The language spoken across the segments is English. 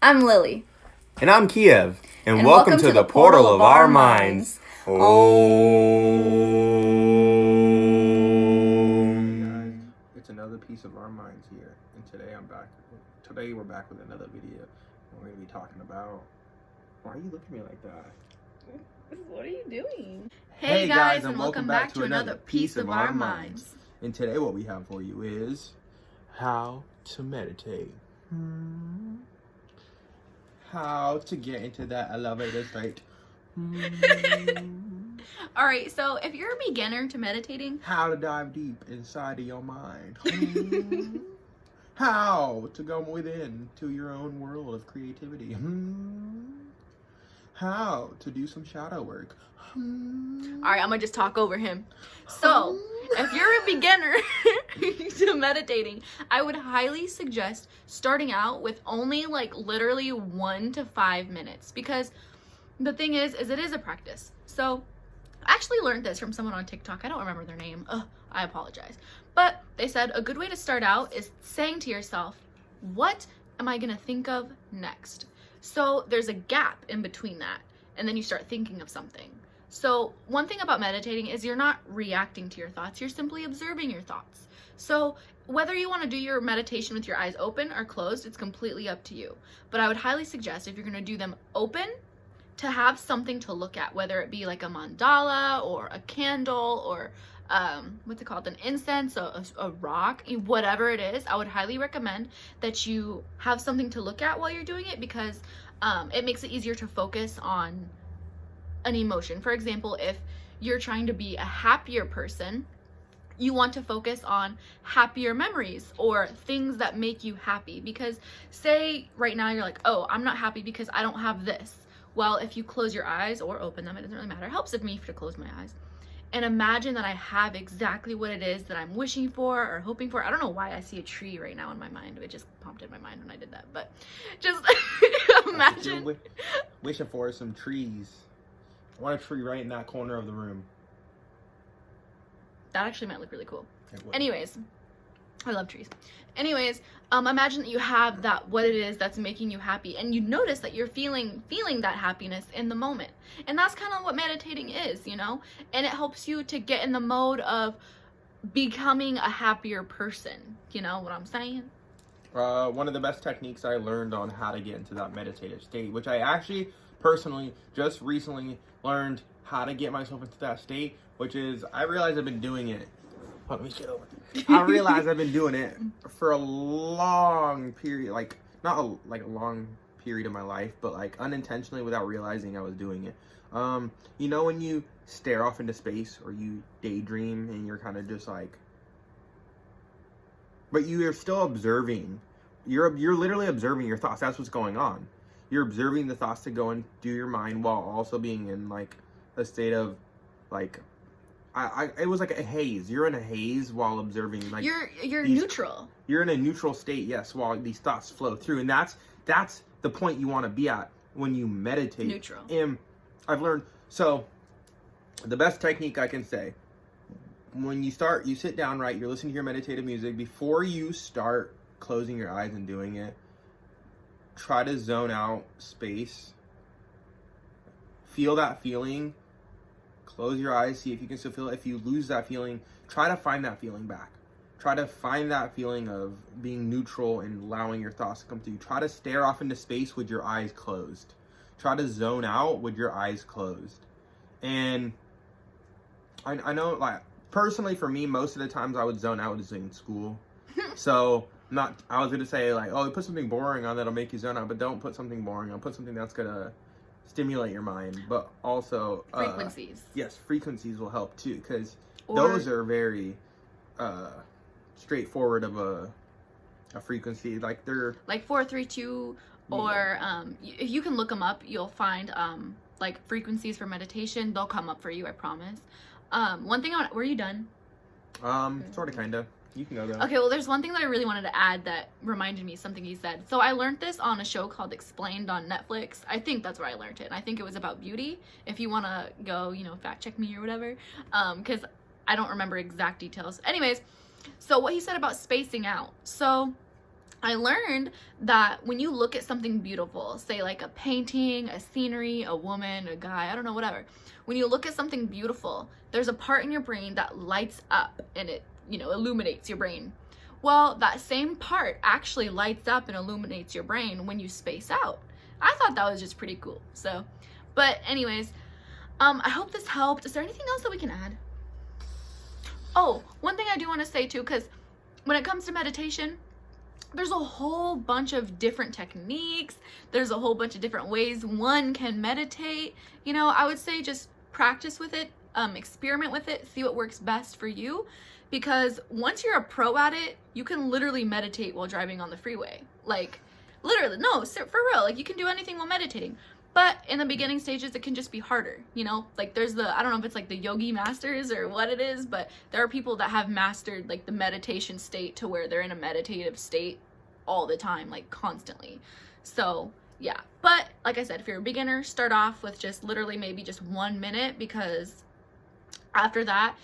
I'm Lily. And I'm Kiev. And welcome to the portal of our minds. Om. Guys, it's another piece of our minds here, and today we're back with another video. And we're gonna be talking about. Why are you looking at me like that? What are you doing? Hey guys, and welcome back to another piece of our minds. And today, what we have for you is how to meditate. How to get into that elevator state. All right, so if you're a beginner to meditating, How to dive deep inside of your mind. How to go within to your own world of creativity. How to do some shadow work. all right, I'm gonna just talk over him. So, if you're a beginner to meditating, I would highly suggest starting out with only literally 1 to 5 minutes, because the thing is it is a practice. So, I actually learned this from someone on TikTok. I don't remember their name. I apologize. But they said a good way to start out is saying to yourself, what am I gonna think of next? So there's a gap in between that, and then you start thinking of something. So one thing about meditating is you're not reacting to your thoughts, you're simply observing your thoughts. So whether you want to do your meditation with your eyes open or closed, it's completely up to you. But I would highly suggest, if you're going to do them open, to have something to look at, whether it be like a mandala or a candle or what's it called, an incense, a rock, whatever it is. I would highly recommend that you have something to look at while you're doing it, because it makes it easier to focus on an emotion. For example, if you're trying to be a happier person, you want to focus on happier memories or things that make you happy. Because say right now you're like, oh, I'm not happy because I don't have this. Well, if you close your eyes or open them, it doesn't really matter. It helps of me to close my eyes and imagine that I have exactly what it is that I'm wishing for or hoping for. I don't know why I see a tree right now in my mind. It just popped in my mind when I did that. But just imagine. Wishing for some trees. I want a tree right in that corner of the room. That actually might look really cool. It would. Anyways, I love trees. Anyways, imagine that you have that, what it is that's making you happy, and you notice that you're feeling that happiness in the moment. And that's kind of what meditating is, you know? And it helps you to get in the mode of becoming a happier person. You know what I'm saying? One of the best techniques I learned on how to get into that meditative state, which I actually personally just recently learned how to get myself into that state, which is, I realize I've been doing it. Hold on, let me get over. I realize I've been doing it for a long period, not a long period of my life, but unintentionally, without realizing I was doing it. You know when you stare off into space or you daydream and you're kind of just but you are still observing. You're literally observing your thoughts. That's what's going on. You're observing the thoughts that go into your mind while also being in a state of it was like a haze. You're in a haze while observing you're neutral. You're in a neutral state, yes, while these thoughts flow through. And that's the point you want to be at when you meditate. Neutral. And I've learned, so the best technique I can say, when you sit down, right, you're listening to your meditative music, before you start closing your eyes and doing it, try to zone out space. Feel that feeling. Close your eyes, see if you can still feel it. If you lose that feeling, try to find that feeling back. Try to find that feeling of being neutral and allowing your thoughts to come through. Try to stare off into space with your eyes closed. Try to zone out with your eyes closed. And I know, personally for me, most of the times I would zone out is in school. So, I was going to say, put something boring on that'll make you zone out, but don't put something boring on. Put something that's going to stimulate your mind, but also Frequencies. Yes, frequencies will help too, because those are very straightforward of a frequency. They're 432, or if you can look them up, you'll find frequencies for meditation. They'll come up for you, I promise. One thing were you done? Sort of, kind of. You can go there. Okay, well, there's one thing that I really wanted to add that reminded me of something he said. So I learned this on a show called Explained on Netflix. I think that's where I learned it. And I think it was about beauty. If you want to go, fact check me or whatever. Because I don't remember exact details. Anyways, so what he said about spacing out. So I learned that when you look at something beautiful, say like a painting, a scenery, a woman, a guy, I don't know, whatever. When you look at something beautiful, there's a part in your brain that lights up and it, you know, illuminates your brain. Well, that same part actually lights up and illuminates your brain when you space out. I thought that was just pretty cool. So, but anyways, I hope this helped. Is there anything else that we can add? Oh, one thing I do want to say too, because when it comes to meditation, there's a whole bunch of different techniques. There's a whole bunch of different ways one can meditate. You know, I would say just practice with it, experiment with it, see what works best for you. Because once you're a pro at it, you can literally meditate while driving on the freeway. Like, literally, no, for real. Like, you can do anything while meditating. But in the beginning stages, it can just be harder, you know? Like, there's I don't know if it's like the yogi masters or what it is, but there are people that have mastered, like, the meditation state to where they're in a meditative state all the time, like, constantly. So, yeah. But, like I said, if you're a beginner, start off with just literally maybe just 1 minute, because after that,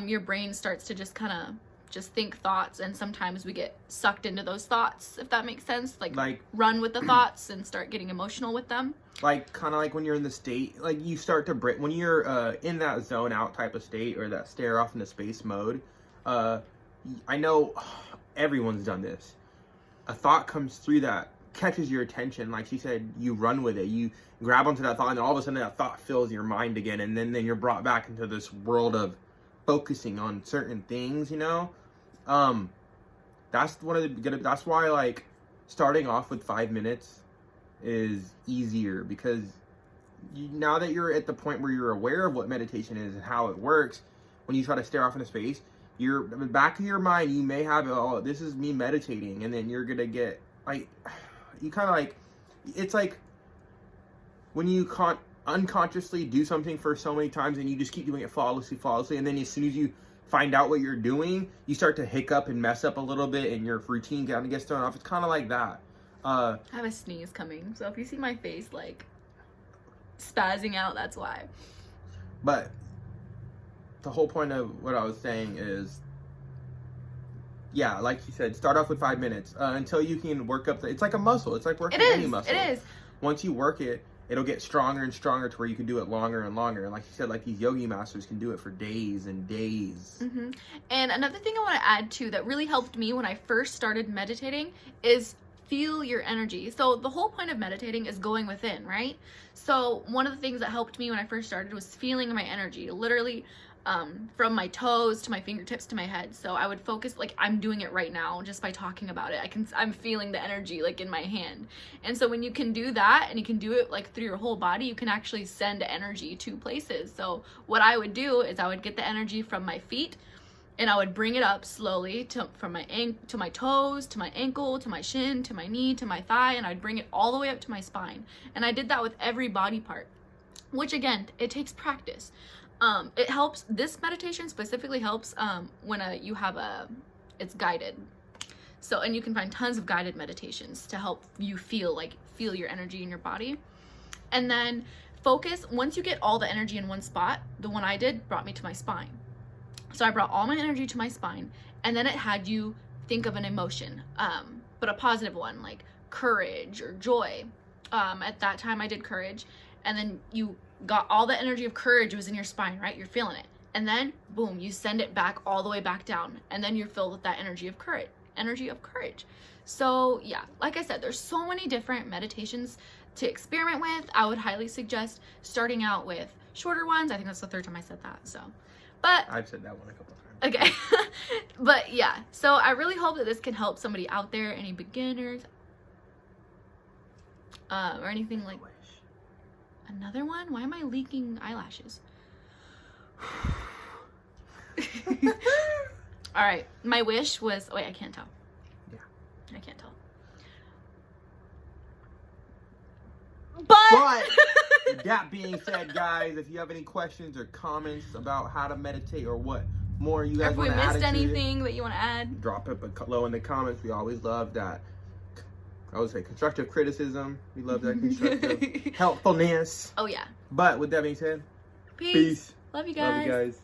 your brain starts to just kind of just think thoughts, and sometimes we get sucked into those thoughts, if that makes sense. Like run with the thoughts and start getting emotional with them. Like, kind of like when you're in the state, like, you start to break, when you're in that zone out type of state, or that stare off into space mode. I know everyone's done this. A thought comes through that catches your attention. Like she said, you run with it. You grab onto that thought, and all of a sudden that thought fills your mind again, and then you're brought back into this world of focusing on certain things, you know? That's that's why, like, starting off with 5 minutes is easier, because now that you're at the point where you're aware of what meditation is and how it works, when you try to stare off into space, you're in the back of your mind, you may have, oh, this is me meditating, and then you're gonna get, like, you kind of like, it's like when you unconsciously do something for so many times and you just keep doing it flawlessly, and then as soon as you find out what you're doing, you start to hiccup and mess up a little bit, and your routine kind of gets thrown off. It's kind of like that. I have a sneeze coming, so if you see my face like spazzing out, that's why. But the whole point of what I was saying is, yeah, like you said, start off with 5 minutes until you can work up it's like a muscle. It's like working any muscle. It is. Once you work it, it'll get stronger and stronger to where you can do it longer and longer. And like you said, like, these yogi masters can do it for days and days. Mm-hmm. And another thing I want to add too that really helped me when I first started meditating is feel your energy. So the whole point of meditating is going within, right? So one of the things that helped me when I first started was feeling my energy, literally from my toes to my fingertips to my head. So I would focus, like I'm doing it right now just by talking about it. I'm feeling the energy like in my hand. And so when you can do that, and you can do it like through your whole body, you can actually send energy to places. So what I would do is I would get the energy from my feet, and I would bring it up slowly from my to my toes, to my ankle, to my shin, to my knee, to my thigh, and I'd bring it all the way up to my spine. And I did that with every body part, which again, it takes practice. It helps, this meditation specifically helps when it's guided. So, and you can find tons of guided meditations to help you feel your energy in your body. And then focus, once you get all the energy in one spot, the one I did brought me to my spine. So I brought all my energy to my spine, and then it had you think of an emotion, but a positive one, like courage or joy. At that time I did courage, and then you got all the energy of courage was in your spine, right? You're feeling it. And then boom, you send it back all the way back down, and then you're filled with that energy of courage. So yeah, like I said, there's so many different meditations to experiment with. I would highly suggest starting out with shorter ones. I think that's the third time I said that, so. But I've said that one a couple times. Okay. But yeah, so I really hope that this can help somebody out there, any beginners, or anything like. Another one? Why am I leaking eyelashes? All right, my wish was, wait, I can't tell. Yeah. I can't tell. But that being said, guys, if you have any questions or comments about how to meditate or what more you guys want to add, if we missed anything that you want to add, drop it below in the comments. We always love that. I would say constructive criticism. We love that constructive helpfulness. Oh yeah. But with that being said, peace. Love you guys. Love you guys.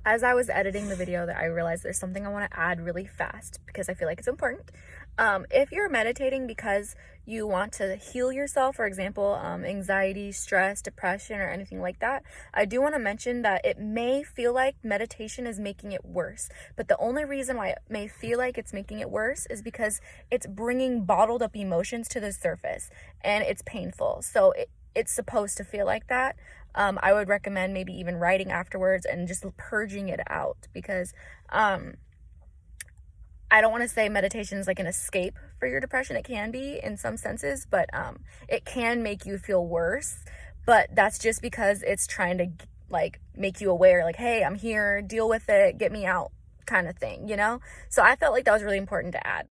as I was editing the video, that I realized there's something I want to add really fast because I feel like it's important. If you're meditating because you want to heal yourself, for example, anxiety, stress, depression, or anything like that, I do want to mention that it may feel like meditation is making it worse. But the only reason why it may feel like it's making it worse is because it's bringing bottled up emotions to the surface and it's painful. So it's supposed to feel like that. I would recommend maybe even writing afterwards and just purging it out, because I don't want to say meditation is like an escape for your depression. It can be in some senses, but it can make you feel worse. But that's just because it's trying to like make you aware, like, hey, I'm here, deal with it, get me out, kind of thing, you know? So I felt like that was really important to add.